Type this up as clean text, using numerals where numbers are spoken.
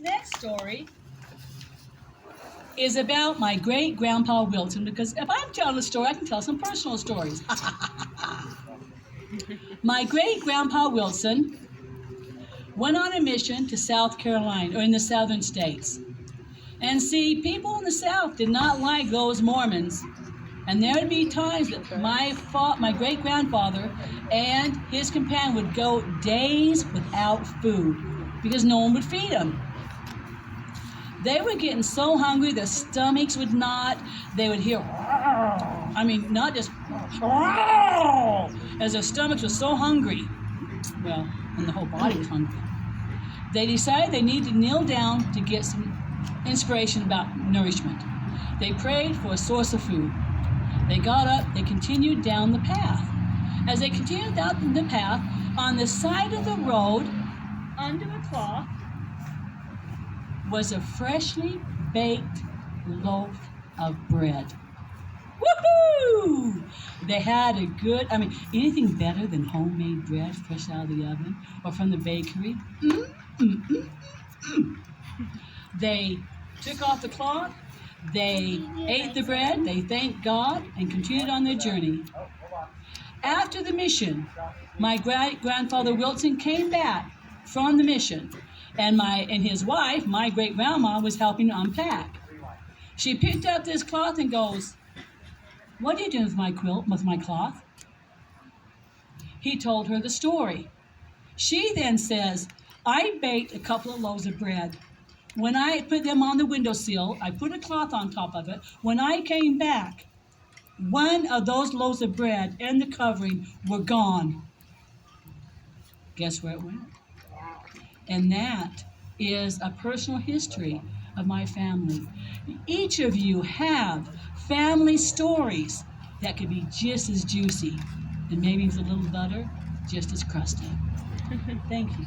next story is about my great-grandpa Wilson, because if I'm telling a story, I can tell some personal stories. My great-grandpa Wilson went on a mission to South Carolina, or in the southern states. And see, people in the South did not like those Mormons. And there would be times that my great-grandfather and his companion would go days without food because no one would feed them. They were getting so hungry, their stomachs would not. They would hear, I mean, not just, as their stomachs were so hungry. Well, and the whole body was hungry. They decided they needed to kneel down to get some inspiration about nourishment. They prayed for a source of food. They got up, they continued down the path. As they continued down the path, on the side of the road, under a cloth, was a freshly baked loaf of bread. Woohoo! They had a good, anything better than homemade bread fresh out of the oven or from the bakery? They took off the cloth, they ate the bread, they thanked God, and continued on their journey. After the mission, my great-grandfather Wilson came back from the mission, and his wife, my great-grandma, was helping unpack. She picked up this cloth and goes, "What are you doing with my quilt, with my cloth?" He told her the story. She then says, "I baked a couple of loaves of bread. When I put them on the windowsill, I put a cloth on top of it. When I came back, one of those loaves of bread and the covering were gone." Guess where it went? And that is a personal history of my family. Each of you have family stories that could be just as juicy, and maybe with a little butter, just as crusty. Thank you.